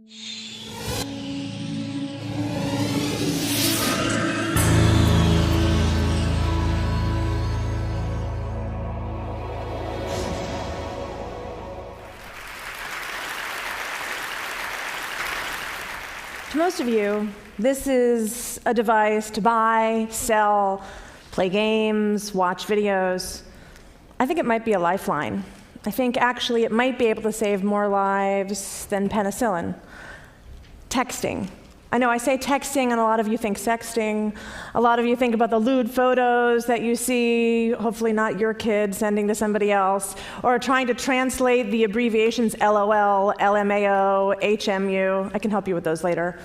To most of you, this is a device to buy, sell, play games, watch videos. I think it might be a lifeline. I think actually it might be able to save more lives than penicillin. Texting. I know I say texting and a lot of you think sexting. A lot of you think about the lewd photos that you see, hopefully not your kid sending to somebody else, or trying to translate the abbreviations LOL, LMAO, HMU. I can help you with those later.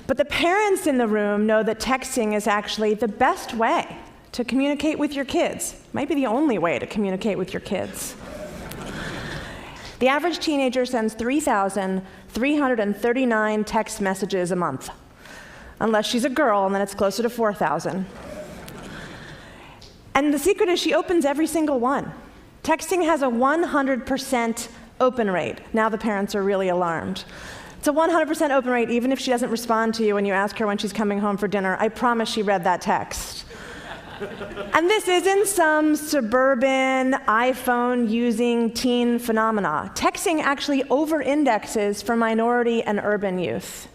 But the parents in the room know that texting is actually the best way to communicate with your kids. Might be the only way to communicate with your kids. The average teenager sends 3,339 text messages a month. Unless she's a girl, and then it's closer to 4,000. And the secret is she opens every single one. Texting has a 100% open rate. Now the parents are really alarmed. It's a 100% open rate even if she doesn't respond to you when you ask her when she's coming home for dinner. I promise she read that text. And this isn't some suburban, iPhone-using teen phenomena. Texting actually over-indexes for minority and urban youth.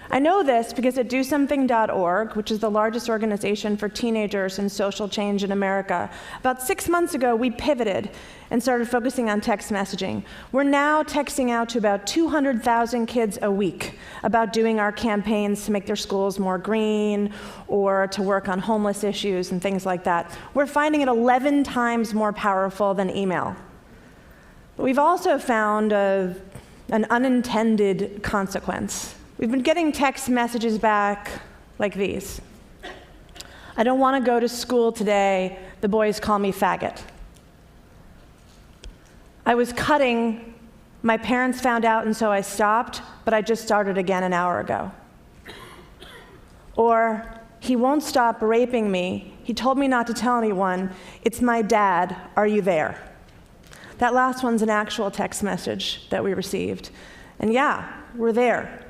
I know this because at DoSomething.org, which is the largest organization for teenagers and social change in America, about 6 months ago, we pivoted and started focusing on text messaging. We're now texting out to about 200,000 kids a week about doing our campaigns to make their schools more green or to work on homeless issues and things like that. We're finding it 11 times more powerful than email. But we've also found an unintended consequence. We've been getting text messages back like these. I don't want to go to school today. The boys call me faggot. I was cutting. My parents found out, and so I stopped, but I just started again an hour ago. Or, he won't stop raping me. He told me not to tell anyone. It's my dad. Are you there? That last one's an actual text message that we received. And yeah, we're there.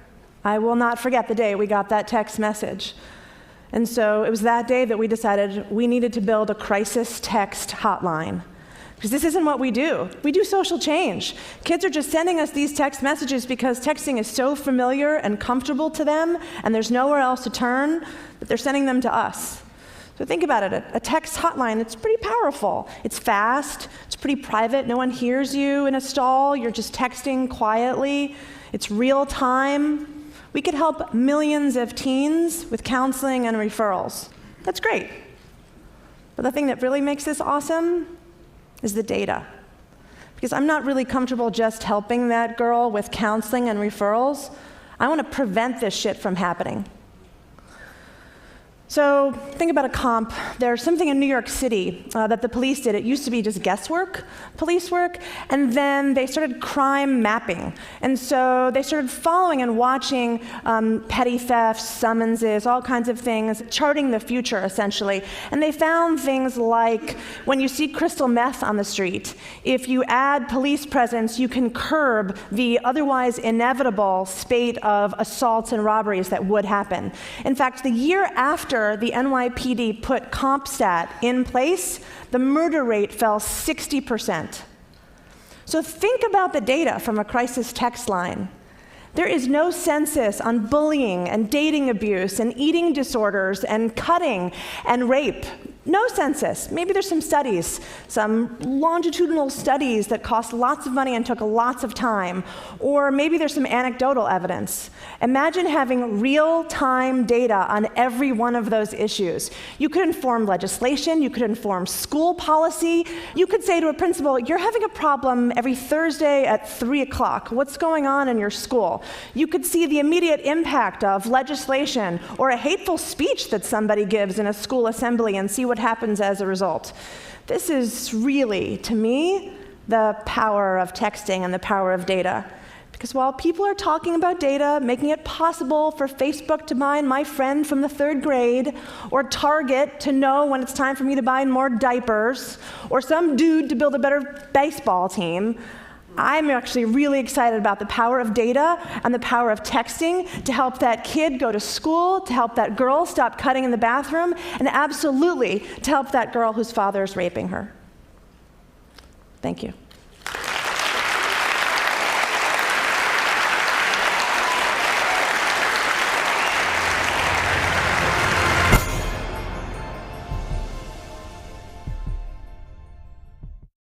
I will not forget the day we got that text message. And so it was that day that we decided we needed to build a crisis text hotline. Because this isn't what we do. We do social change. Kids are just sending us these text messages because texting is so familiar and comfortable to them, and there's nowhere else to turn, that they're sending them to us. So think about it, a text hotline, it's pretty powerful. It's fast, it's pretty private, no one hears you in a stall, you're just texting quietly. It's real time. We could help millions of teens with counseling and referrals. That's great. But the thing that really makes this awesome is the data. Because I'm not really comfortable just helping that girl with counseling and referrals. I want to prevent this shit from happening. So think about a comp. There's something in New York City that the police did. It used to be just guesswork, police work, and then they started crime mapping. And so they started following and watching petty thefts, summonses, all kinds of things, charting the future, essentially. And they found things like when you see crystal meth on the street, if you add police presence, you can curb the otherwise inevitable spate of assaults and robberies that would happen. In fact, the year after the NYPD put CompStat in place, the murder rate fell 60%. So think about the data from a crisis text line. There is no census on bullying and dating abuse and eating disorders and cutting and rape. No census. Maybe there's some studies, some longitudinal studies that cost lots of money and took lots of time. Or maybe there's some anecdotal evidence. Imagine having real-time data on every one of those issues. You could inform legislation, you could inform school policy. You could say to a principal, you're having a problem every Thursday at 3 o'clock. What's going on in your school? You could see the immediate impact of legislation or a hateful speech that somebody gives in a school assembly and see what happens as a result. This is really, to me, the power of texting and the power of data. Because while people are talking about data, making it possible for Facebook to find my friend from the 3rd grade, or Target to know when it's time for me to buy more diapers, or some dude to build a better baseball team, I'm actually really excited about the power of data and the power of texting to help that kid go to school, to help that girl stop cutting in the bathroom, and absolutely to help that girl whose father is raping her. Thank you.